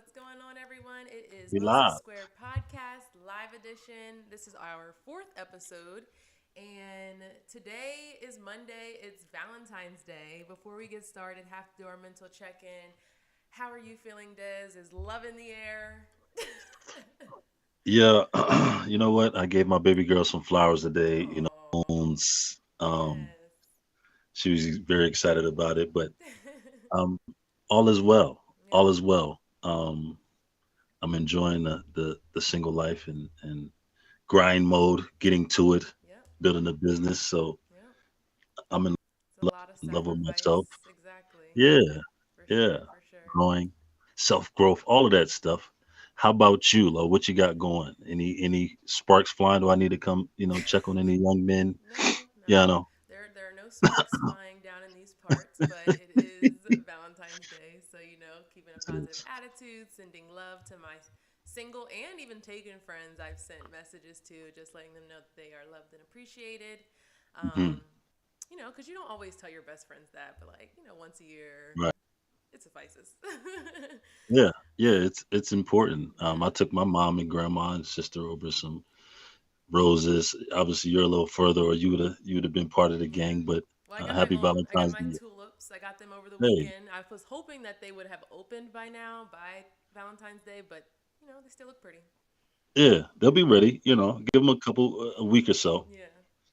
What's going on, everyone? It is We Moses live. Square Podcast, live edition. This is our fourth episode. And today is Monday. It's Valentine's Day. Before we get started, have to do our mental check in. How are you feeling, Des? Is love in the air? Yeah, you know what? I gave my baby girl some flowers today. Oh, yes. She was very excited about it, but um, all is well. Yep, All is well. I'm enjoying the single life and grind mode, getting to it, yep, building a business. So yep. I'm in It's a lot of love with myself. sacrifice. Exactly. Yeah, For yeah. sure, for sure. Growing, self growth, all of that stuff. How about you, Lo? What you got going? Any sparks flying? Do I need to come, check on any young men? No, Yeah, I no. know. There are no sparks flying down in these parts, but it is Valentine's Day, so keeping a Yes, it positive is. attitude, sending love to my single and even taken friends I've sent messages to, just letting them know that they are loved and appreciated. Mhm. Because you don't always tell your best friends that, but once a year, Right. it suffices. Yeah, yeah, it's important. Yeah. I took my mom and grandma and sister over some roses. Obviously, you're a little further, or you would have been part of the Yeah. gang. But Well, I got my happy own. I got Valentine's my Day. tulips. I got them over the Hey, weekend. I was hoping that they would have opened by now, by Valentine's Day, but they still look pretty. yeah, they'll be ready. Give them a week or so. Yeah.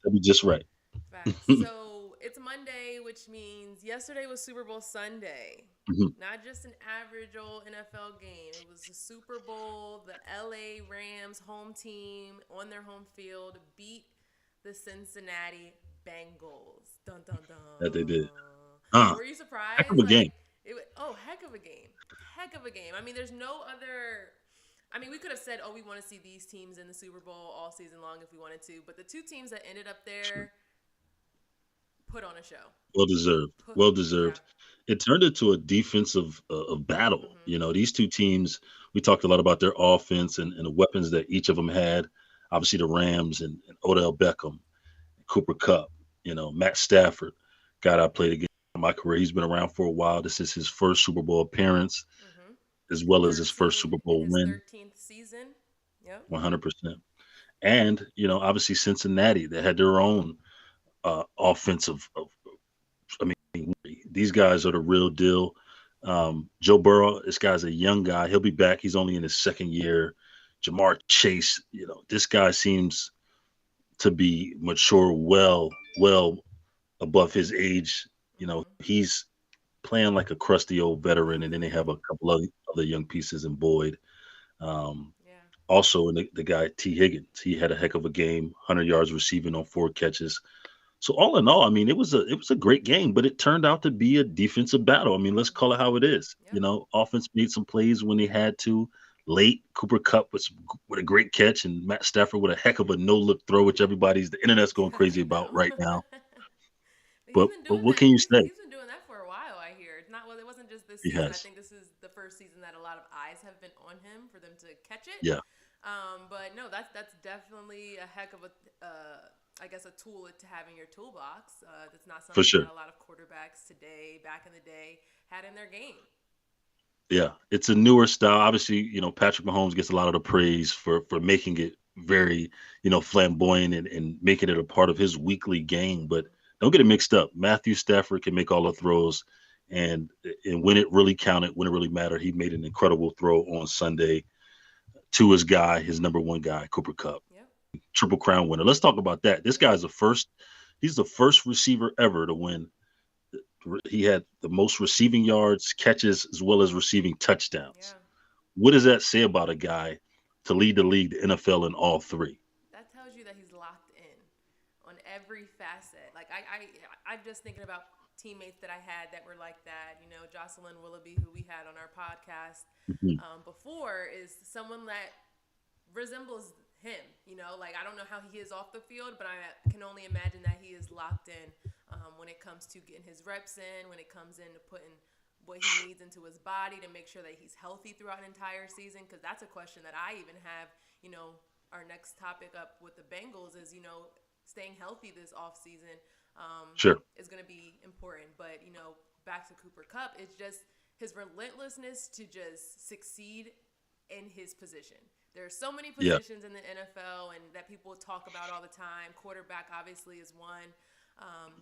They'll be just right. Facts. So it's Monday, which means yesterday was Super Bowl Sunday. Mhm. Not just an average old NFL game. It was the Super Bowl. The LA Rams home team on their home field beat the Cincinnati Bengals. Dun dun That they did. dun. Uh, Were you Heck of surprised? a game. Oh, heck of a game. Heck of a game. I mean, there's no other. I mean, we could have said, oh, we want to see these teams in the Super Bowl all season long if we wanted to, but the two teams that ended up Sure. there put on a show. Well deserved. Put, Well yeah. deserved. It turned into a defensive of battle. Mm-hmm. These two teams. We talked a lot about their offense and the weapons that each of them had. Obviously, the Rams and Odell Beckham, Cooper Cup. Matt Stafford, guy I played against in my career. He's been around for a while. This is his first Super Bowl appearance, Mm-hmm. as well as his first 13 Super in Bowl his win. 13th season. Yep. 100%. And obviously Cincinnati, they had their own offensive. I mean, these guys are the real deal. Joe Burrow, this guy's a young guy. He'll be back. He's only in his second year. Jamar Chase, this guy seems to be mature, well above his age. Mm-hmm. He's playing like a crusty old veteran, and then they have a couple of other young pieces in Boyd. Um, Yeah. Also, and the guy T. Higgins, he had a heck of a game, 100 yards receiving on 4 catches. So all in all, I mean, it was a great game, but it turned out to be a defensive battle. I mean, let's call it Mm-hmm. how it is. Yep. Offense made some plays when they had to. Late, Cooper Cup with a great catch, and Matt Stafford with a heck of a no look throw, which the internet's going crazy I about know. right now. But he's But been but doing what that. can you He's say? he's been doing that for a while. I hear it's not. Well, it wasn't just this He season. I has. think this is the first season that a lot of eyes have been on him for them to catch it. Yeah, But no, that's definitely a heck of a, I guess, a tool to have in your toolbox. That's not for something sure. that a lot of quarterbacks today, back in the day, had in their game. Yeah, it's a newer style. Obviously, Patrick Mahomes gets a lot of the praise for making it very, flamboyant and making it a part of his weekly game. But Mm-hmm. don't get it mixed up. Matthew Stafford can make all the throws, and and when it really counted, when it really mattered, he made an incredible throw on Sunday to his guy, his number one guy, Cooper Cup, Yep. Triple Crown winner. Let's talk about that. This Yep. guy's the first. He's the first receiver ever to win. He had the most receiving yards, catches, as well as receiving touchdowns. Yeah. What does that say about a guy to lead the league, the NFL, in all three? That tells you that he's locked in on every facet. Like I'm just thinking about teammates that I had that were like that. Jocelyn Willoughby, who we had on our podcast Mhm. before, is someone that resembles him. Like I don't know how he is off the field, but I can only imagine that he is locked in when it comes to getting his reps in, when it comes in to putting what he needs into his body to make sure that he's healthy throughout an entire season. Because that's a question that I even have. Our next topic up with the Bengals is staying healthy this off season Sure. is going to be important. But back to Cooper Cup, it's just his relentlessness to just succeed in his position. There are so many Yeah, positions in the NFL and that people talk about all the time. Quarterback obviously is one. Um,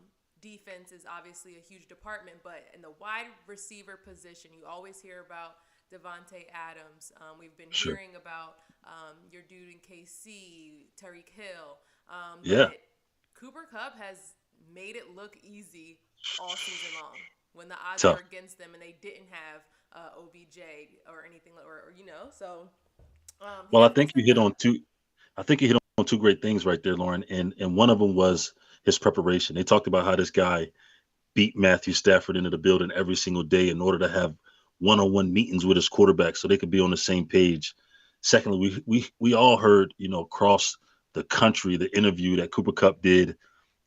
Defense is obviously a huge department, but in the wide receiver position, you always hear about Devontae Adams. We've been sure. hearing about your dude in KC, Tyreek Hill. Yeah. But Cooper Kupp has made it look easy all season long when the odds were Tough. against them and they didn't have OBJ or anything, or so he Well, definitely stepped up. I think you hit on two great things right there, Lauren, and one of them was his preparation. They talked about how this guy beat Matthew Stafford into the building every single day in order to have one-on-one meetings with his quarterback so they could be on the same page. Secondly, we all heard, across the country, the interview that Cooper Cup did.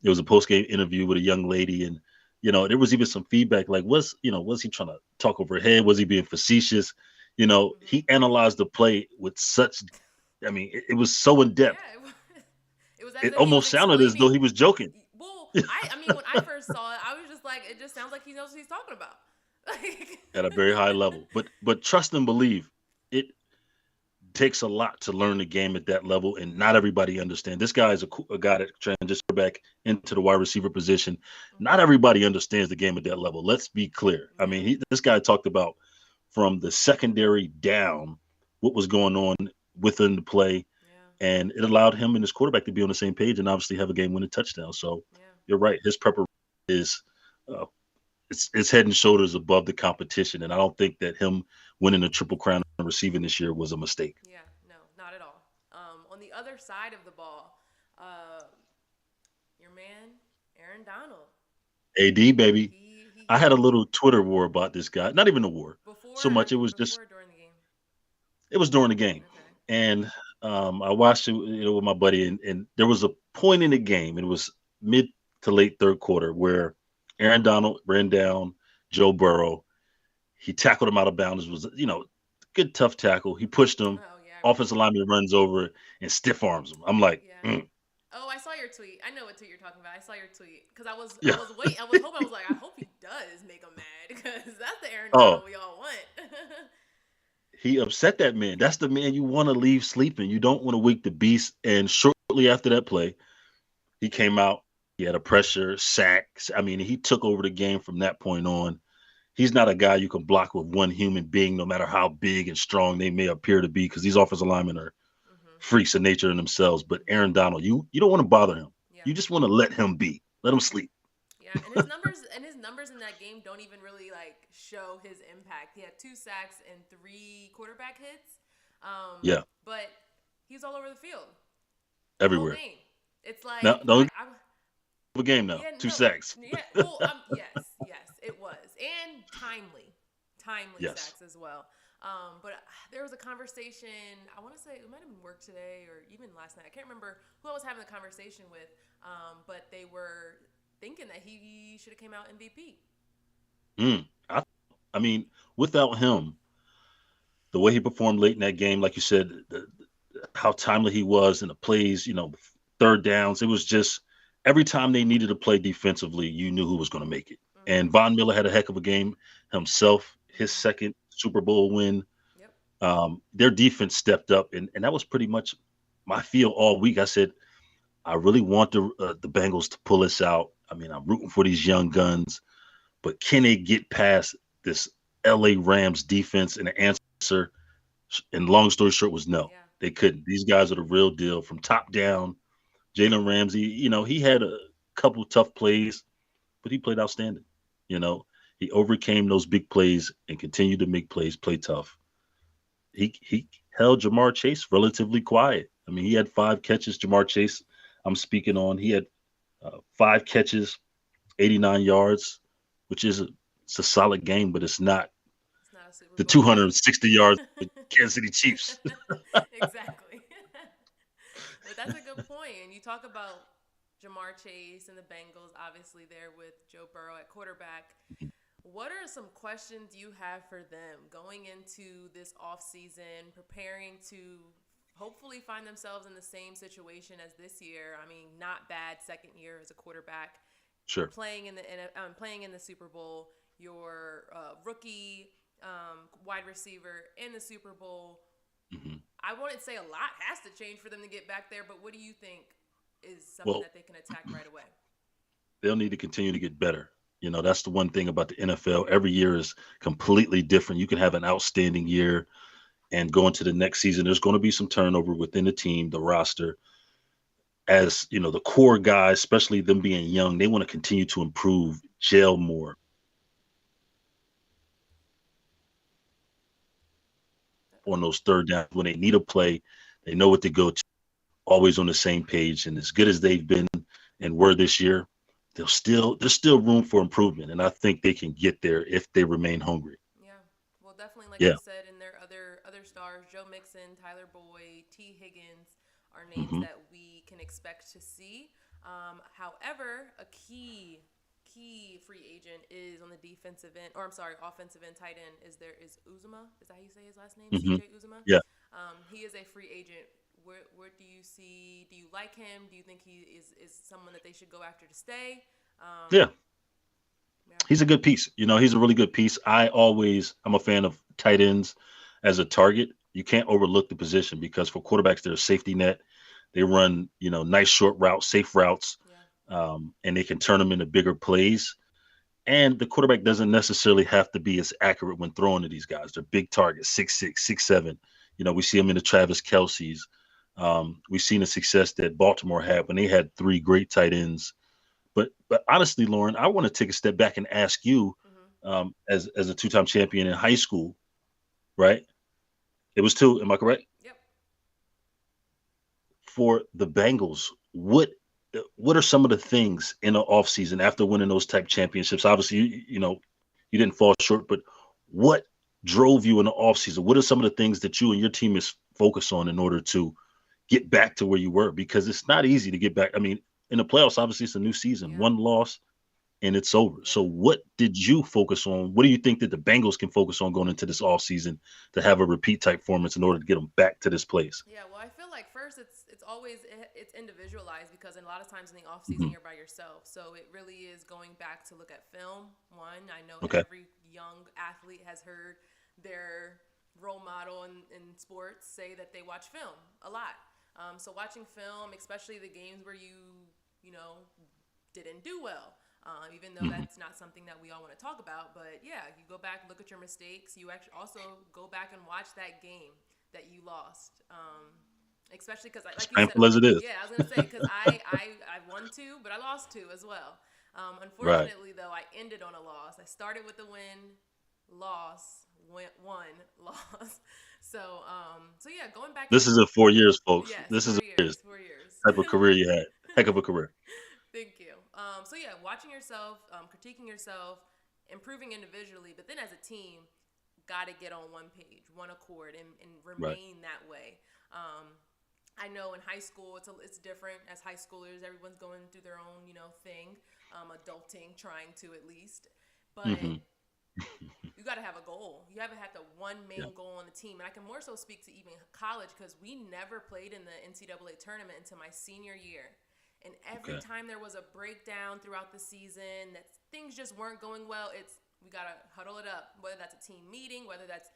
It was a post-game interview with a young lady, and there was even some feedback like, was he trying to talk over her head? Was he being facetious? Hmm. He analyzed the play with such. I mean, it was so in depth. Yeah, it was as It if he was almost sounded as though explaining. he was joking Well, I mean, when I first saw it, I was just like, it just sounds like he knows what he's talking about. Like, at a very high level. But trust and believe. It takes a lot to learn the game at that level, and not everybody understands. This guy is a guy that transitioned back into the wide receiver position. Not hmm, everybody understands the game at that level. Let's be clear. I mean, yeah, this guy talked about from the secondary down what was going on within the play, yeah, and it allowed him and his quarterback to be on the same page and obviously have a game-winning touchdown. So yeah, you're right. His preparation is uh, it's head and shoulders above the competition, and I don't think that him winning the triple crown and receiving this year was a mistake. yeah. No, not at all. On the other side of the ball, uh, your man Aaron Donald. AD baby, He I had a little Twitter war about this guy. Not even a war so much. before or during the game. It was during the game, Okay. and I watched it, with my buddy, and there was a point in the game, and it was mid to late third quarter where Aaron Donald ran down Joe Burrow. He tackled him out of bounds. It was good tough tackle. He pushed him. Oh yeah, I remember Offensive that. lineman runs over and stiff arms him. I'm like, Yeah. Oh, I saw your tweet. I know what tweet you're talking about. I saw your tweet because I yeah. was waiting. I was hoping. I was like, I hope he does make him mad because that's the Aaron Oh, Donald we all want. he upset that man. That's the man you want to leave sleeping. You don't want to wake the beast. And shortly after that play, he came out. He had a pressure sack. I mean, he took over the game from that point on. He's not a guy you can block with one human being, no matter how big and strong they may appear to be, because these offensive linemen are Hmm. freaks of nature in themselves. But Hmm. Aaron Donald, you don't want to bother him. Yeah. You just want to let him be. Let him sleep. Yeah, and his numbers in that game don't even really like show his impact. He had 2 sacks and 3 quarterback hits, Yeah, but he's all over the field the whole everywhere. game. It's like Now, don't I give a game now. yeah, Two no, sacks. yeah, well, yes, yes, it was, and timely Yes. sacks as well. But there was a conversation. I want to say it might have been work today or even last night. I can't remember who I was having the conversation with. But they were thinking that he should have came out MVP. Mm. I mean, without him, the way he performed late in that game, like you said, how timely he was in the plays, third downs. It was just every time they needed to play defensively, you knew who was going to make it. Mm-hmm. And Von Miller had a heck of a game himself, his Mm-hmm. second Super Bowl win. Yep. Their defense stepped up, and that was pretty much my feel all week. I said, I really want the Bengals to pull this out. I mean, I'm rooting for these young guns, but can they get past this LA Rams defense? And the answer, and long story short, was no. Yeah. They couldn't. These guys are the real deal from top down. Jalen Ramsey, he had a couple tough plays, but he played outstanding. You know, he overcame those big plays and continued to make plays, play tough. He held Jamar Chase relatively quiet. I mean, he had 5 catches. Jamar Chase, I'm speaking on. He had 5 catches, 89 yards, which is it's a solid game, but it's not It's not a Super the Bowl game. 260 yards of the Kansas City Chiefs. Exactly. But that's a good point. And you talk about Jamar Chase and the Bengals, obviously there with Joe Burrow at quarterback. What are some questions you have for them going into this offseason, preparing to hopefully find themselves in the same situation as this year? I mean, not bad second year as a quarterback, Sure. playing in the Super Bowl. Your rookie wide receiver in the Super Bowl. Hmm. I wouldn't say a lot has to change for them to get back there, but what do you think is something Well, that they can attack right away? they'll need to continue to get better. That's the one thing about the NFL. Every year is completely different. You can have an outstanding year and go into the next season. There's going to be some turnover within the team, the roster. As the core guys, especially them being young, they want to continue to improve, gel more on Uh-oh. those third downs when they need a play. They know what to go to, always on the same page. And as good as they've been and were this year, there's still room for improvement. And I think they can get there if they remain hungry. Yeah. Well, definitely, like Yeah. you said, in their other stars, Joe Mixon, Tyler Boyd, T. Higgins, are names Hmm. that we can expect to see. However, a key free agent is on the defensive end, or I'm sorry, offensive end tight end is Uzuma. Is that how you say his last name? Hmm. C.J. Uzuma. Yeah. He is a free agent. Where do you see? Do you like him? Do you think he is someone that they should go after to stay? Um, Yeah. yeah. He's a good piece. He's a really good piece. I'm a fan of tight ends as a target. You can't overlook the position because for quarterbacks, they're a safety net. They run, nice short routes, safe routes, Yeah. and they can turn them into bigger plays. And the quarterback doesn't necessarily have to be as accurate when throwing to these guys. They're big targets, 6'6", 6'7". We see them in the Travis Kelce's. We've seen the success that Baltimore had when they had three great tight ends. But honestly, Lauren, I want to take a step back and ask you, Mm-hmm. as a two-time champion in high school, right? It was two. Am I correct? Yep. For the Bengals, what are some of the things in the offseason after winning those type championships? Obviously, you didn't fall short, but what drove you in the offseason? What are some of the things that you and your team is focused on in order to get back to where you were? Because it's not easy to get back. I mean, in the playoffs, obviously it's a new season. Yeah. One loss and it's over. So Yeah. what did you focus on? What do you think that the Bengals can focus on going into this offseason to have a repeat type performance in order to get them back to this place? Yeah, well, I feel like first it's always it's individualized because a lot of times in the off season Hmm. you're by yourself, so it really is going back to look at film. One, I know Okay. every young athlete has heard their role model in sports say that they watch film a lot. So watching film, especially the games where you know didn't do well. Even though Hmm. that's not something that we all want to talk about, but yeah, you go back, look at your mistakes. You actually also go back and watch that game that you lost. Especially because, As like you said, painful as it is. yeah, I was gonna say because I won two, but I lost two as well. Right. Unfortunately, though, I ended on a loss. I started with a win, loss, went one, loss. So yeah, going back This into is in 4 years, folks. yes, This is 4 years, 4 years. type of career you had. Heck of a career. Thank you. So yeah, watching yourself, critiquing yourself, improving individually, but then as a team, got to get on one page, one accord, and Right. remain that way. Um, I know in high school it's different. As high schoolers, everyone's going through their own thing, adulting, trying to at least. But Hmm. you got to have a goal. You haven't had the one Yeah. main goal on the team, and I can more so speak to even college because we never played in the NCAA tournament until my senior year. And every Okay. time there was a breakdown throughout the season that things just weren't going well, we gotta huddle it up. Whether that's a team meeting, whether that's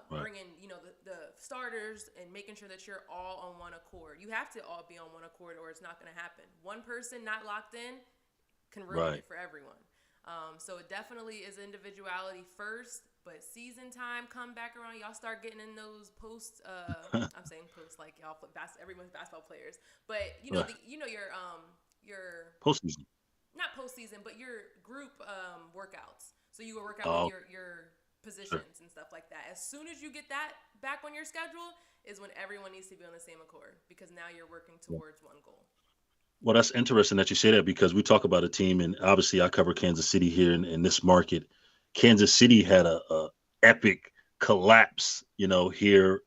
Right. bringing the starters and making sure that you're all on one accord. You have to all be on one accord, or it's not gonna happen. One person not locked in can ruin Right. it for everyone. So it definitely is individuality first, but season time come back around. Y'all start getting in those posts. I'm saying posts like y'all play everyone's basketball players, but Right. your Postseason. not postseason, but your group workouts. So you will work out with Oh, your sure. positions and stuff like that. As soon as you get that back on your schedule, is when everyone needs to be on the same accord because now you're working Yeah. towards one goal. Well, that's interesting that you say that because we talk about a team, and obviously I cover Kansas City here in this market. Kansas City had a epic collapse, here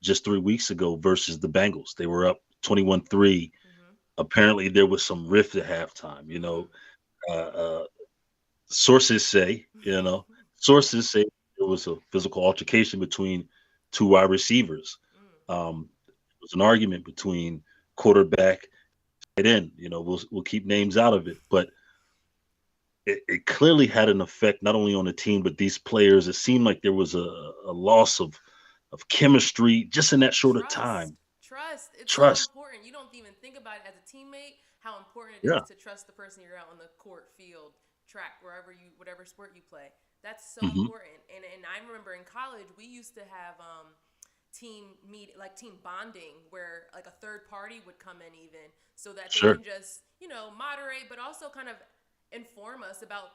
just 3 weeks ago versus the Bengals. They were up 21-3. Mm-hmm. Apparently, there was some rift at halftime. Mm. Uh, uh, sources say, sources say there was a physical altercation between two wide receivers. Mm. There was an argument between quarterback and end. We'll keep names out of it, but it clearly had an effect not only on the team but these players. It seemed like there was a loss of chemistry just in that short of Trust. time. Trust. It's so Trust. important. You don't even think about it as a teammate, how important it is Yeah. to trust the person you're out on the court, field, track, wherever you, whatever sport you play. That's so Hmm. important. And I remember in college, we used to have team meet like team bonding where like a third party would come in even so that they Sure. can just moderate but also kind of inform us about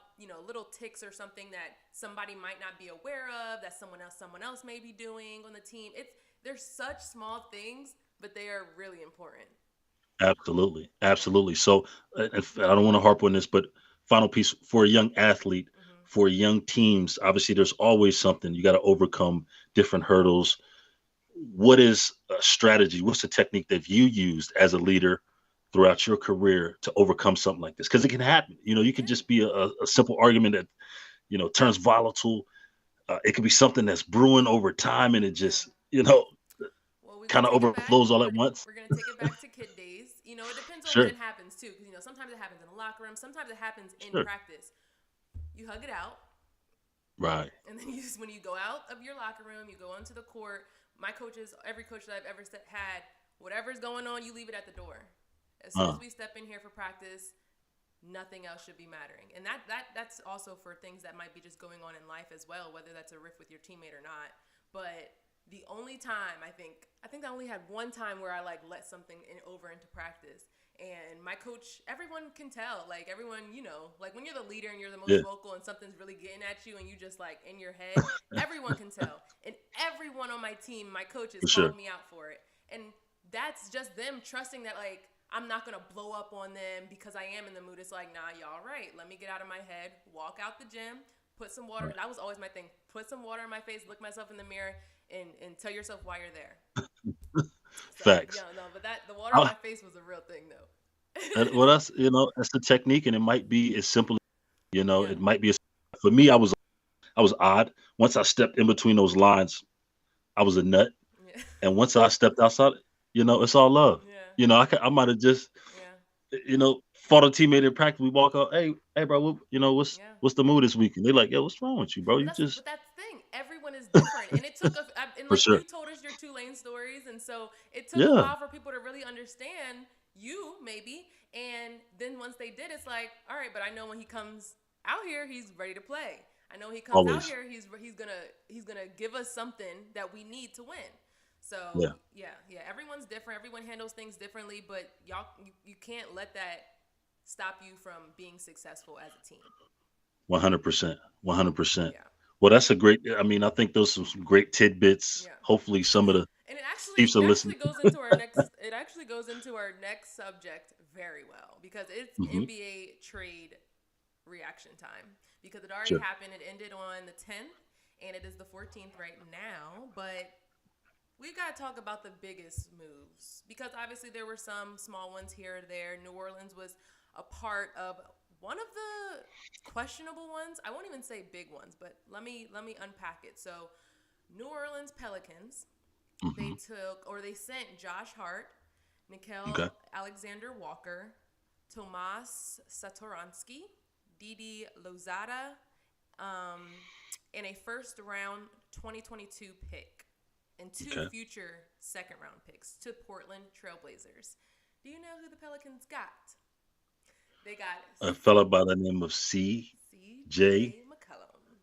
little ticks or something that somebody might not be aware of that someone else may be doing on the team. It's They're such small things, but they are really important. Absolutely. Yeah. Absolutely. So, I don't want to harp on this, but final piece for a young athlete, Hmm. for young teams, obviously there's always something you got to overcome, different hurdles. What is a strategy? What's the technique that you used as a leader throughout your career to overcome something like this? Because it can happen. You could Yeah. just be a simple argument that, turns volatile. It could be something that's brewing over time and it Yeah. just, Well, we're kind gonna of take it back. overflows all at once. We're gonna take it back to kid days. It depends on when Sure. it happens too, because sometimes it happens in the locker room, sometimes it happens in Sure. practice. You hug it out, Right. and then when you go out of your locker room, you go onto the court. My coaches, every coach that I've ever had, whatever's going on, you leave it at the door. As soon as Uh, we step in here for practice, nothing else should be mattering. And that's also for things that might be just going on in life as well, whether that's a riff with your teammate or not. But the only time I think I only had one time where I like let something over into practice. And my coach, everyone can tell, like everyone, like when you're the leader and you're the most yeah, vocal and something's really getting at you and you just like in your head, everyone can tell. And everyone on my team, my coaches for called sure. me out for it. And that's just them trusting that like I'm not gonna blow up on them because I am in the mood. It's like, nah, y'all right. Let me get out of my head, walk out the gym, put some water. Right. That was always my thing. Put some water in my face, look myself in the mirror, and tell yourself why you're there. So Facts. yeah, no, but that the water in I, my face was a real thing though. well, that's the technique, and it might be as simple. Yeah, It might be as for me. I was odd. Once I stepped in between those lines, I was a nut, yeah, and once I stepped outside, it's all love. yeah, I might have just yeah, fought a teammate in practice. We walk out, hey, bro, yeah. what's the mood this weekend? They're like, yo, what's wrong with you, bro? But You that's just but that's the thing. Everyone is different, and it took and for like sure. you told us your Tulane stories, and so it took a Yeah, while for people to really understand you, maybe. And then once they did, it's like, all right, but I know when he comes out here, he's ready to play. I know he comes out always. here, he's gonna give us something that we need to win. So Yeah, yeah, yeah, everyone's different. Everyone handles things differently, but you can't let that stop you from being successful as a team. 100%, 100%. Yeah. Well, that's a great. I mean, I think those are some great tidbits. Yeah. Hopefully, some of the And Chiefs are listening. it actually goes into our next subject very well because it's Hmm. NBA trade reaction time because it already Sure. happened. It ended on the 10th and it is the 14th right now, but we got to talk about the biggest moves because obviously there were some small ones here or there. New Orleans was a part of one of the questionable ones. I won't even say big ones, but let me unpack it. So, New Orleans Pelicans, they Hmm. took or they sent Josh Hart, Okay. Nickel Alexander Walker, Tomas Satoransky, Didi Lozada, um, and a first round 2022 pick and two Okay. future second round picks to Portland Trailblazers. Do you know who the Pelicans got? They got A fella by the name of C.J. C.J. McCollum.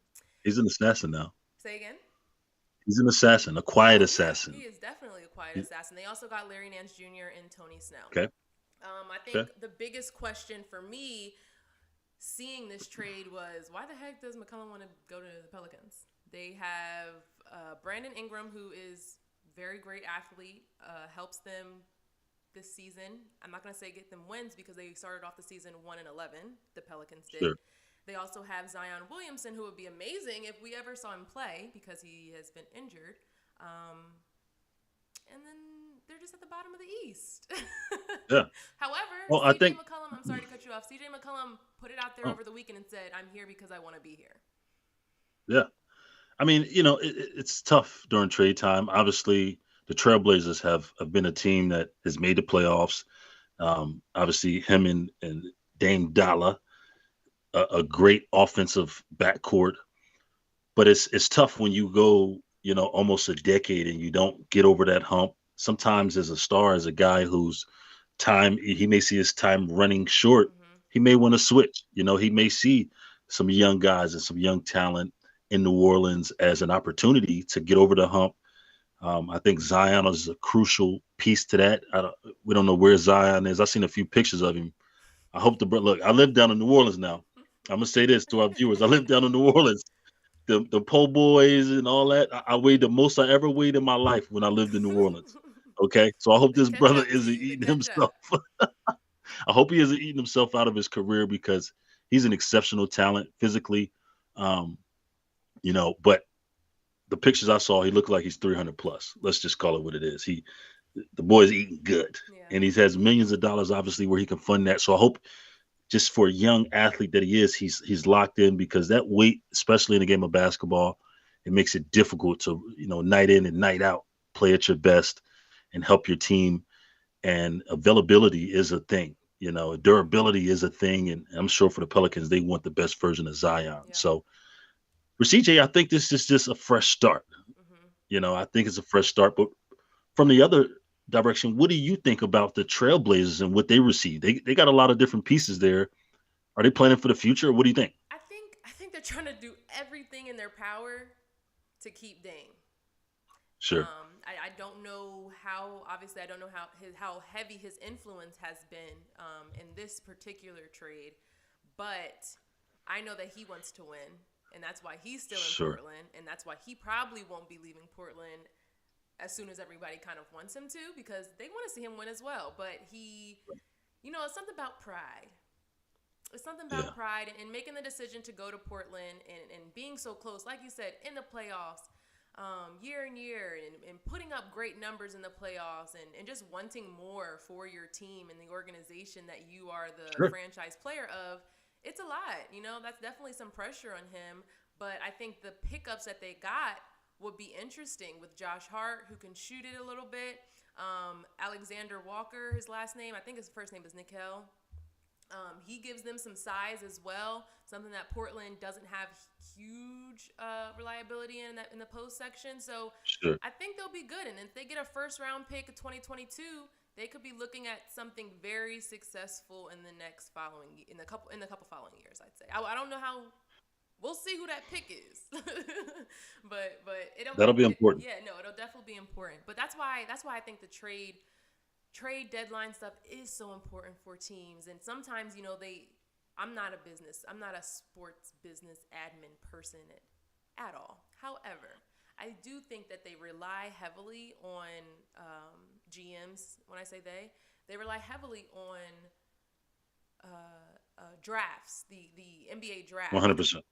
He's an assassin now. Say again? He's an assassin, a quiet Oh yeah, he assassin. is definitely a quiet He- assassin. They also got Larry Nance Jr. and Tony Snell. Okay. I think Okay. the biggest question for me seeing this trade was why the heck does McCollum want to go to the Pelicans? They have Brandon Ingram, who is very great athlete, helps them this season. I'm not going to say get them wins because they started off the season 1-11. The Pelicans did. Sure. They also have Zion Williamson, who would be amazing if we ever saw him play because he has been injured. And then they're just at the bottom of the East. Yeah. However, Well, I CJ think. McCollum, I'm sorry to cut you off. CJ McCollum put it out there Oh, over the weekend and said, I'm here because I want to be here. yeah. I mean, it's tough during trade time. Obviously, the Trailblazers have been a team that has made the playoffs. Obviously, him and Dame Dollar. a great offensive backcourt, but it's tough when you go, almost a decade and you don't get over that hump. Sometimes as a star, as a guy whose time he may see his time running short, Mhm. he may want to switch. He may see some young guys and some young talent in New Orleans as an opportunity to get over the hump. I think Zion is a crucial piece to that. We don't know where Zion is. I've seen a few pictures of him. I hope the look. I live down in New Orleans now. I'm gonna say this to our viewers. I live down in New Orleans. The po' boys and all that. I weighed the most I ever weighed in my life when I lived in New Orleans. Okay, so I hope They this catch brother up to isn't you. They eating catch himself. up. I hope he isn't eating himself out of his career because he's an exceptional talent physically. Um, but the pictures I saw, he looked like he's 300 plus. Let's just call it what it is. The boy's eating good, Yeah. and he has millions of dollars, obviously, where he can fund that. So I hope, just for a young athlete that he is, he's locked in because that weight, especially in the game of basketball, it makes it difficult to night in and night out play at your best and help your team. And availability is a thing. Durability is a thing, and I'm sure for the Pelicans, they want the best version of Zion. Yeah. So for CJ, I think this is just a fresh start. Mhm. I think it's a fresh start. But from the other direction, what do you think about the Trailblazers and what they received? They got a lot of different pieces there. Are they planning for the future? What do you think? I think they're trying to do everything in their power to keep Dame. Sure, I don't know how. Obviously, I don't know how heavy his influence has been in this particular trade, but I know that he wants to win, and that's why he's still in sure, Portland, and that's why he probably won't be leaving Portland as soon as everybody kind of wants him to, because they want to see him win as well. But it's something about pride. It's something yeah, about pride and making the decision to go to Portland and being so close, like you said, in the playoffs, year and year, and putting up great numbers in the playoffs, and just wanting more for your team and the organization that you are the sure. franchise player of. It's a lot. That's definitely some pressure on him. But I think the pickups that they got would be interesting with Josh Hart, who can shoot it a little bit. Alexander Walker, his last name, I think his first name is Nickel. He gives them some size as well, something that Portland doesn't have huge reliability in the post section. So Sure. I think they'll be good. And if they get a first round pick of 2022, they could be looking at something very successful in the next following in the couple following years. I'd say. I don't know how. We'll see who that pick is, but That'll be important. yeah, no, it'll definitely be important. But that's why I think the trade deadline stuff is so important for teams. And sometimes, I'm not a sports business admin person at all. However, I do think that they rely heavily on GMs. When I say they rely heavily on drafts, the NBA draft. 100%.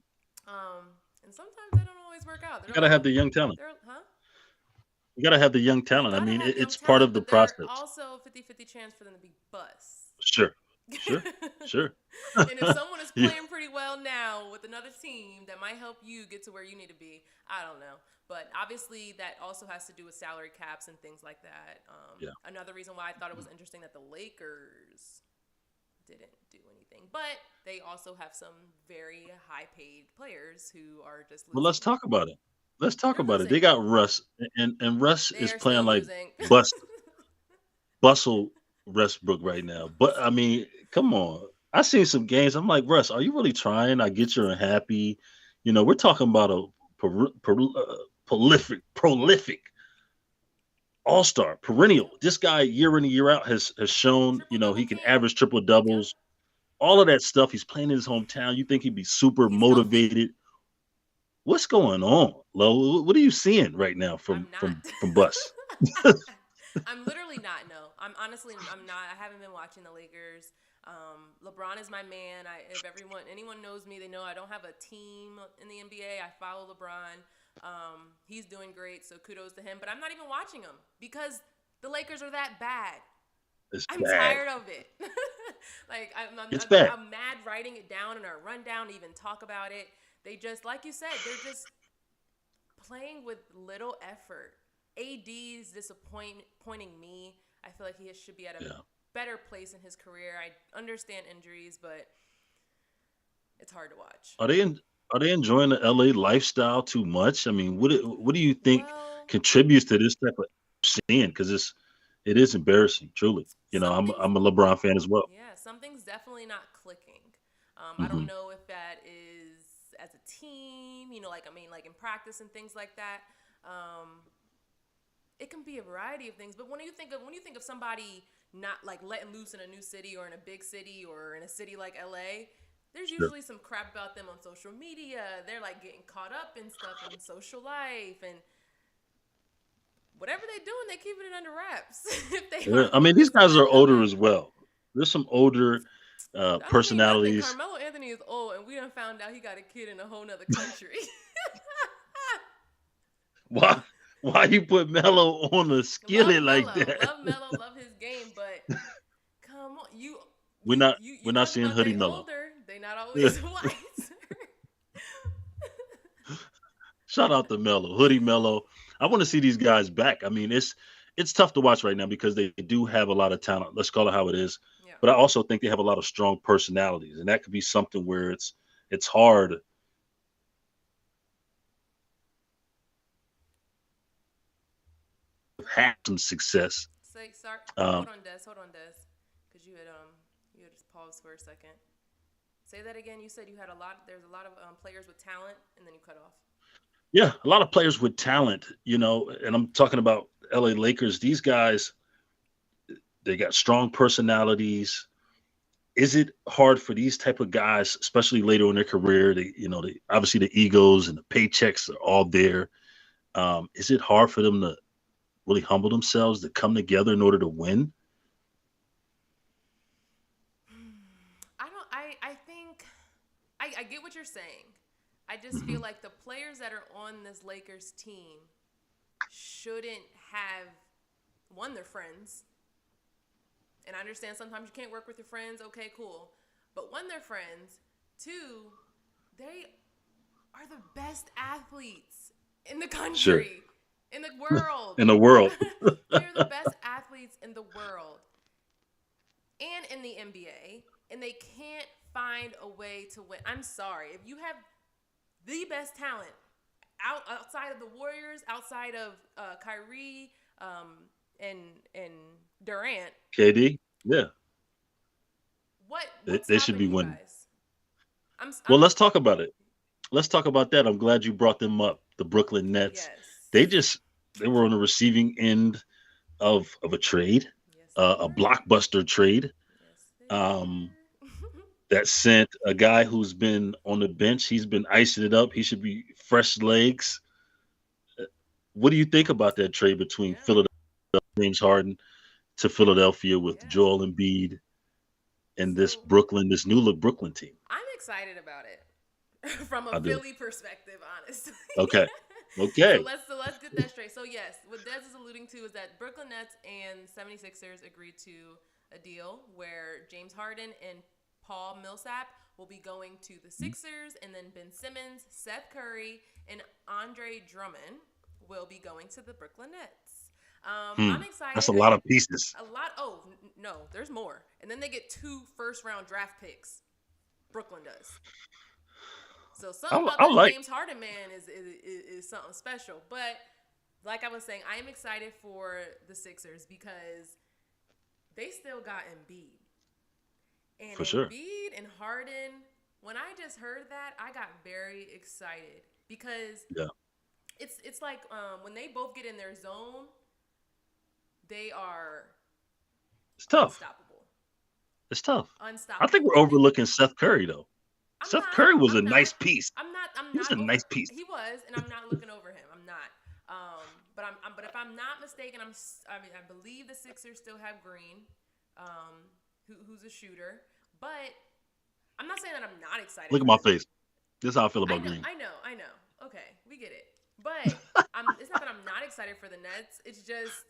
And sometimes they don't always work out. You got to have the young talent. They're, huh? You got to have the young You talent. I gotta mean, have young it's part talent, of the but there are process. also 50-50 chance for them to be busts. Sure, sure, sure. And if someone is Yeah. playing pretty well now with another team that might help you get to where you need to be, I don't know. But obviously, that also has to do with salary caps and things like that. Yeah. Another reason why I thought it was interesting that the Lakers didn't do anything, but they also have some very high-paid players who are just Well, losing. let's talk about it. Let's talk They're about it. They losing. got Russ, and Russ They is are playing still like losing. bus bustle Westbrook right now. But I mean, come on. I seen some games. I'm like, Russ, are you really trying? I get you're unhappy. We're talking about a prolific all star, perennial. Yep. This guy, year in and year out, has shown, Triple double he can king. average triple Yep. doubles, all of that stuff. He's playing in his hometown. You think he'd be super He's healthy. motivated? What's going on, Lo? What are you seeing right now from I'm not. from Bus? I'm literally not. No, I'm not. I haven't been watching the Lakers. LeBron is my man. If anyone knows me, they know I don't have a team in the NBA. I follow LeBron. He's doing great, so kudos to him. But I'm not even watching him because the Lakers are that bad. It's I'm bad. tired of it. Like It's bad. I'm mad writing it down in our rundown, to even talk about it. They just, like you said, they're just playing with little effort. AD's disappointing me. I feel like he should be at a Yeah. better place in his career. I understand injuries, but It's hard to watch. Are they in, are they enjoying the LA lifestyle too much? I mean, what do you think Well, contributes to this type of seeing? Because it is embarrassing, truly. You know, something's I'm a LeBron fan as well. yeah, something's definitely not clicking. I don't Hmm. know if that is as a team, like I mean, like in practice and things like that. Um, it can be a variety of things. But when you think of somebody not like letting loose in a new city or in a big city or in a city like LA, there's Sure. usually some crap about them on social media. They're like getting caught up in stuff in social life and whatever they're doing, they keeping it under wraps if they Yeah. are I mean, these focused on guys that are older W. as well. There's some older I don't mean nothing. personalities. Carmelo Anthony is old, and we done found out he got a kid in a whole nother country. Why why you put Melo on the Love skillet like Melo, that? love Melo, love his game, but come on, you We're you not you we're you not talking seeing about Hoodie they Melo. older, they not Yeah. always white. Shout out to Melo, Hoodie Melo. I want to see these guys back. I mean, it's tough to watch right now because they do have a lot of talent. Let's call it how it is. Yeah. But I also think they have a lot of strong personalities, and that could be something where it's hard to have some success. Say sorry. Um, Hold on, Des, because you had just paused for a second. Say that again. You said you had a lot. There's a lot of players with talent, and then you cut off. yeah, a lot of players with talent, and I'm talking about LA Lakers. These guys, they got strong personalities. Is it hard for these type of guys, especially later in their career? They obviously the egos and the paychecks are all there. Is it hard for them to really humble themselves to come together in order to win? I don't. I think I get what you're saying. I just feel Hmm. like the players that are on this Lakers team shouldn't have one their friends. And I understand sometimes you can't work with your friends. Okay, cool. But one, they're friends. Two, they are the best athletes in the Sure, country, in the world. in the world. They're the best athletes in the world and in the NBA, and they can't find a way to win. I'm sorry. If you have the best talent outside of the Warriors, outside of Kyrie and and Durant, KD, yeah, they, what's they should stopping be you winning. guys? I'm Well, I'm let's talk about it. Let's talk about that. I'm glad you brought them up. The Brooklyn Nets. yes. They just they were on the receiving end of a trade, Yes, they a were. blockbuster trade Yes, they um, were. that sent a guy who's been on the bench. He's been icing it up. He should be fresh legs. What do you think about that trade between Yeah. Philadelphia, James Harden, to Philadelphia with Yeah. Joel Embiid and So This new look Brooklyn team? I'm excited about it from a I do. Philly perspective, honestly. Okay. so Okay. let's so let's get that straight. So yes, what Des is alluding to is that Brooklyn Nets and 76ers agreed to a deal where James Harden and Paul Millsap will be going to the Sixers, and then Ben Simmons, Seth Curry, and Andre Drummond will be going to the Brooklyn Nets. Hmm. I'm That's excited. a lot of pieces. A lot. Oh no, there's more. And then they get two first round draft picks. Brooklyn does. So something about I this like James Harden man is something special. But like I was saying, I am excited for the Sixers because they still got Embiid. And for sure. Embiid and Harden, when I just heard that, I got very excited because Yeah. it's like when they both get in their zone, they are It's tough. unstoppable. It's tough. I think Unstoppable. we're overlooking Seth Curry though. I'm Seth not. Curry was a I'm not. nice piece. I'm He was not a over. nice piece. He was, and I'm not looking over him. I'm not. But if I'm not mistaken, I mean, I believe the Sixers still have Green, who's a shooter. But I'm not saying that I'm not excited Look at for my them. face. This is how I feel I about know. Green. I know. I know. Okay, we get it. But it's not that I'm not excited for the Nets. It's just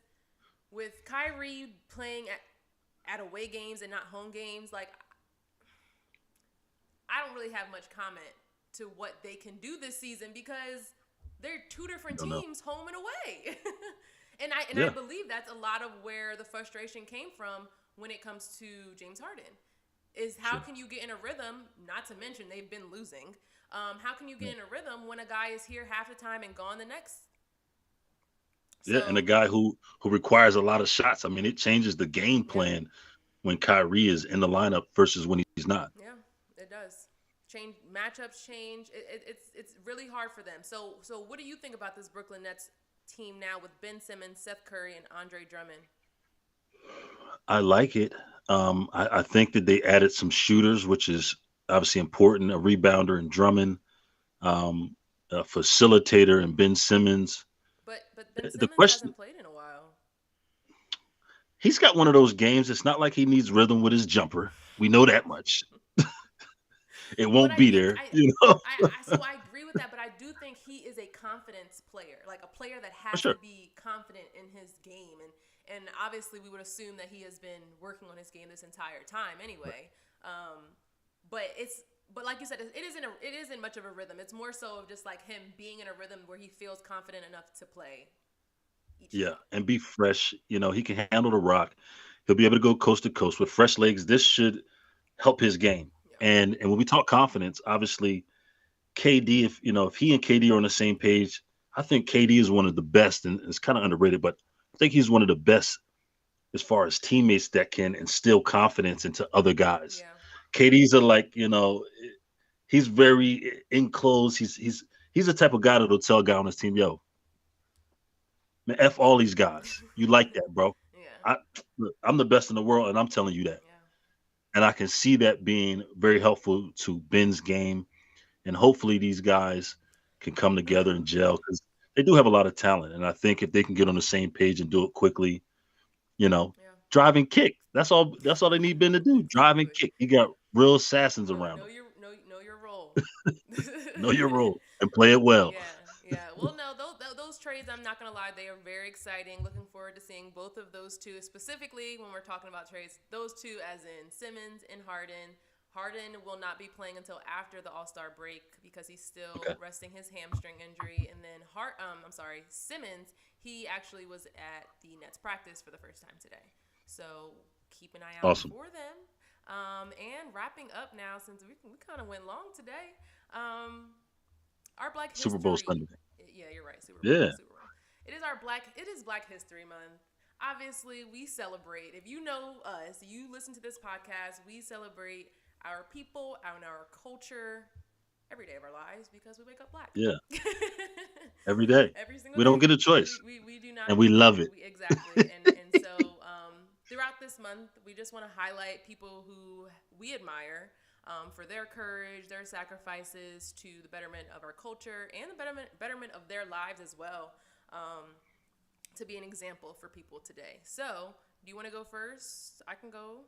with Kyrie playing at away games and not home games, like I don't really have much comment to what they can do this season because they're two I different don't know. teams, home and away. and I Yeah. believe that's a lot of where the frustration came from when it comes to James Harden. is how Sure. can you get in a rhythm? Not to mention they've been losing. How can you get in a rhythm when a guy is here half the time and gone the next? Yeah, and a So guy who requires a lot of shots. I mean, it changes the game yeah, plan when Kyrie is in the lineup versus when he's not. yeah, it does. Change matchups change. It's really hard for them. So what do you think about this Brooklyn Nets team now with Ben Simmons, Seth Curry, and Andre Drummond? I like it. I think that they added some shooters, which is obviously important. A rebounder in Drummond, um, a facilitator in Ben Simmons. But Ben The Simmons question, hasn't played in a while. he's got one of those games. It's not like he needs rhythm with his jumper. We know that much. It But won't I be think there, you know. I agree with that. But I do think he is a confidence player, like a player that For has sure. to be confident in his game, and obviously we would assume that he has been working on his game this entire time Right. anyway. Um, but like you said, it isn't much of a rhythm. It's more so of just like him being in a rhythm where he feels confident enough to play each Yeah, night. and be fresh. He can handle the rock. He'll be able to go coast to coast with fresh legs. This should help his game. Yeah, And when we talk confidence, obviously KD, if he and KD are on the same page, I think KD is one of the best, and it's kind of underrated, but I think he's one of the best as far as teammates that can instill confidence into other guys. yeah. KD's are like, he's very enclosed. He's the type of guy that'll tell a guy on his team, yo, man, F all these guys. You like that, bro. Yeah, I look, I'm the best in the world, and I'm telling you that. yeah. And I can see that being very helpful to Ben's game. And hopefully these guys can come together and gel because they do have a lot of talent. And I think if they can get on the same page and do it quickly, you know, Yeah. drive and kick. That's all they need Ben to do. Drive and Exactly. kick. You got real assassins around them. Know your role. Know your role and play it well. Yeah, yeah. Well, no, those trades, I'm not gonna lie, they are very exciting. Looking forward to seeing both of those two, specifically when we're talking about trades. Those two, as in Simmons and Harden. Harden will not be playing until after the All Star break because he's Okay. still resting his hamstring injury. And then Simmons, he actually was at the Nets practice for the first time today. So keep an eye out Awesome. for them. And wrapping up now, since we kind of went long today. Um, our Black Super Bowl History. Sunday. Yeah, you're right. Super Bowl. Yeah. Super Bowl. It is Black History Month. Obviously, we celebrate. If you know us, you listen to this podcast, we celebrate our people and our culture every day of our lives because we wake up black. Yeah. Every day. Every single We don't day. get a choice. We do not. And we love it. Exactly. And so throughout this month, we just want to highlight people who we admire for their courage, their sacrifices to the betterment of our culture and the betterment of their lives as well, to be an example for people today. So, do you want to go first? I can go.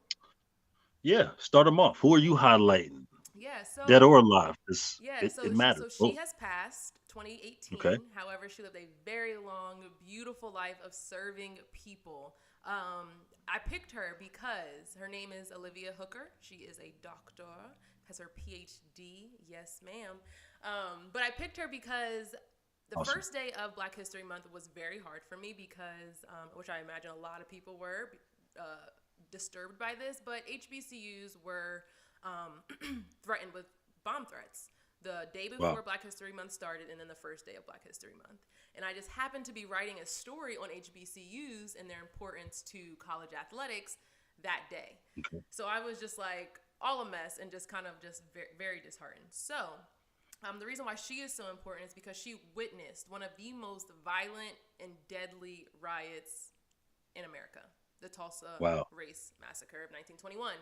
Yeah. Start them off. Who are you highlighting? Yeah. Dead So or alive? It's, yeah, it, so it matters. she Both. has passed Okay. 2018. However, she lived a very long, beautiful life of serving people. I picked her because her name is Olivia Hooker. She is a doctor, has her PhD. Yes, ma'am. But I picked her because the Awesome. first day of Black History Month was very hard for me because, which I imagine a lot of people were disturbed by this, but HBCUs were threatened with bomb threats the day before Wow. Black History Month started and then the first day of Black History Month. And I just happened to be writing a story on HBCUs and their importance to college athletics that day. Okay. So I was just like all a mess and just kind of just very, very disheartened. So the reason why she is so important is because she witnessed one of the most violent and deadly riots in America, the Tulsa Wow. Race Massacre of 1921.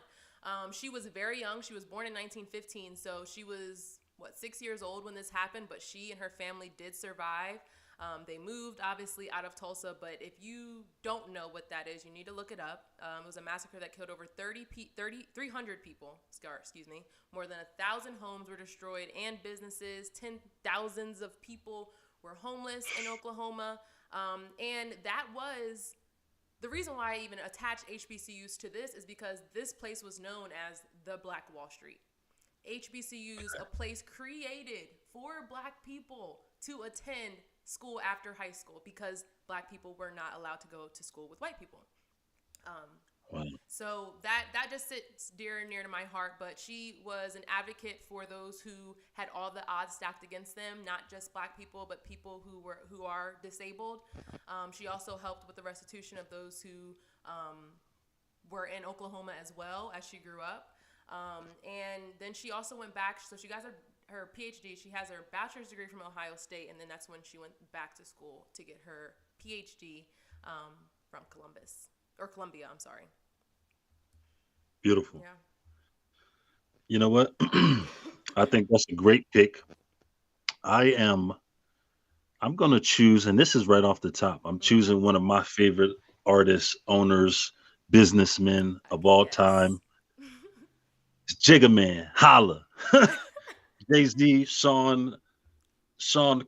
She was very young. She was born in 1915, so she was, 6 years old when this happened, but she and her family did survive. They moved, obviously, out of Tulsa, but if you don't know what that is, you need to look it up. It was a massacre that killed over 300 people, excuse me. More than 1,000 homes were destroyed and businesses. 10,000s of people were homeless in Oklahoma. And that was the reason why I even attached HBCUs to this is because this place was known as the Black Wall Street. HBCUs, a place created for Black people to attend school after high school because Black people were not allowed to go to school with white people. Um, Wow. So that just sits dear and near to my heart. But she was an advocate for those who had all the odds stacked against them, not just Black people, but people who are disabled. She also helped with the restitution of those who were in Oklahoma as well as she grew up. And then she also went back. So she got her PhD. She has her bachelor's degree from Ohio State, and then that's when she went back to school to get her PhD from Columbus or Columbia. I'm sorry. Beautiful. Yeah. You know what? I think that's a great pick. I am. I'm gonna choose, and this is right off the top. I'm Mm-hmm. choosing one of my favorite artists, owners, businessmen of all Yes. time. It's Jigga Man, Holla, Jay Z, Sean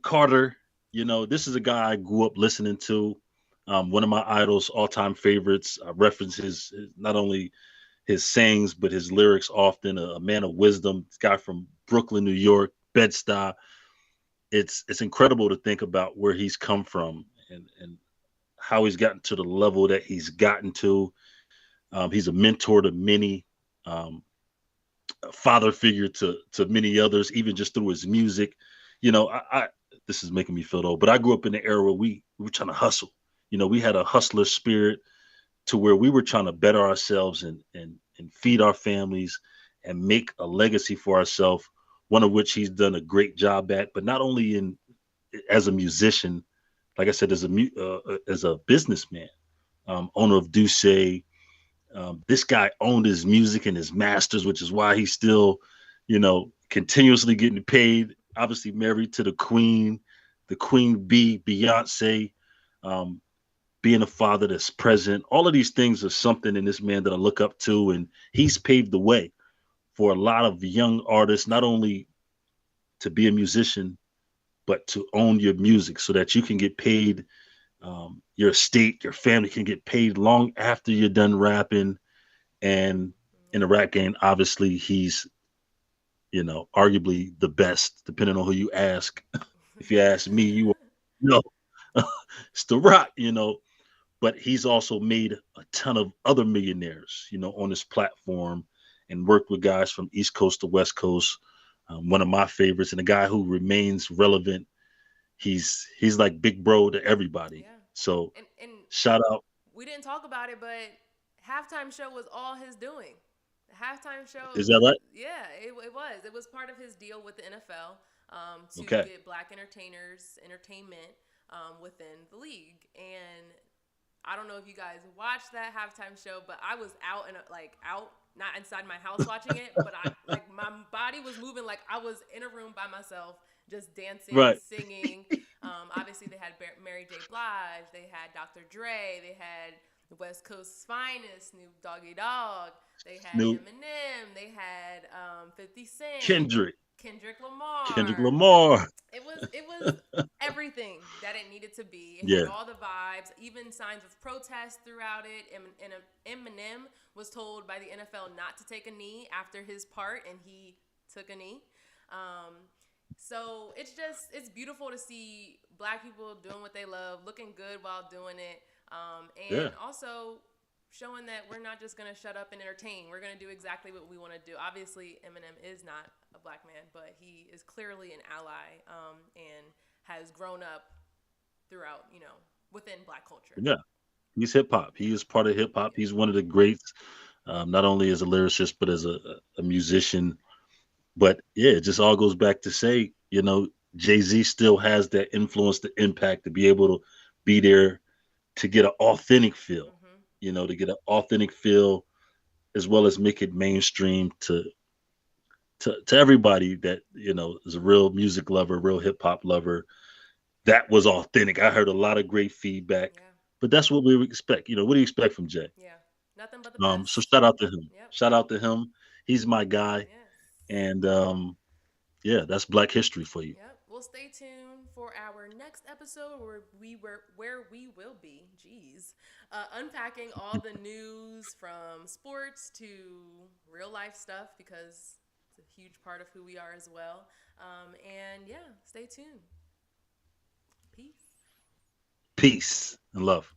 Carter. This is a guy I grew up listening to. One of my idols, all time favorites. I reference not only his sayings but his lyrics often. A man of wisdom. This guy from Brooklyn, New York, Bed Stuy. It's incredible to think about where he's come from and how he's gotten to the level that he's gotten to. He's a mentor to many, a father figure to many others, even just through his music. I this is making me feel old, but I grew up in the era where we were trying to hustle. We had a hustler spirit to where we were trying to better ourselves and feed our families and make a legacy for ourselves. One of which he's done a great job at, but not only in as a musician, like I said, as a businessman, owner of Duce. This guy owned his music and his masters, which is why he's still, continuously getting paid. Obviously married to the Queen Bee, Beyonce. Um, Being a father that's present, all of these things are something in this man that I look up to, and he's paved the way for a lot of young artists, not only to be a musician, but to own your music so that you can get paid. Your estate, your family can get paid long after you're done rapping. And in the Yeah. rap game, obviously, he's arguably the best, depending on who you ask. If you ask me, you know it's the Rock. But he's also made a ton of other millionaires, on his platform and worked with guys from East Coast to West Coast. One of my favorites, and a guy who remains relevant. He's like big bro to everybody. Yeah. So And shout out. we didn't talk about it, but halftime show was all his doing. The halftime show, Is that right? yeah, it was. It was part of his deal with the NFL to Okay. get black entertainers entertainment within the league. And I don't know if you guys watched that halftime show, but I was out and like out, not inside my house watching it, but I like my body was moving like I was in a room by myself, just dancing, Right. singing. Obviously, they had Mary J. Blige, they had Dr. Dre, they had the West Coast's finest, Snoop Doggy Dogg, they had Snoop, Eminem, they had 50 Cent, Kendrick, Kendrick Kendrick Lamar. Lamar. It was everything that it needed to be. It had Yeah. all the vibes, even signs of protest throughout it. And Eminem was told by the NFL not to take a knee after his part, and he took a knee. Um, so it's beautiful to see black people doing what they love, looking good while doing it, and Yeah. also showing that we're not just gonna shut up and entertain. We're gonna do exactly what we want to do. Obviously, Eminem is not a black man, but he is clearly an ally, and has grown up throughout, within black culture. Yeah. He's hip hop. Yeah. He is part of hip hop. Yep. He's one of the greats, not only as a lyricist but as a musician. But yeah, it just all goes back to say, Jay Z still has that influence, the impact to be able to be there to get an authentic feel, Mhm. to get an authentic feel as well as make it mainstream to everybody that is a real music lover, real hip hop lover. That was authentic. I heard a lot of great feedback, Yeah. but that's what we expect. What do you expect from Jay? Yeah. Nothing but the So best. shout out to him. Yep. Shout out to him. He's my guy, Yes. and yeah, that's Black History for you. Yep. Well, stay tuned for our next episode where we will be. Jeez, unpacking all the news from sports to real life stuff because it's a huge part of who we are as well. And yeah, stay tuned. Peace. Peace and love.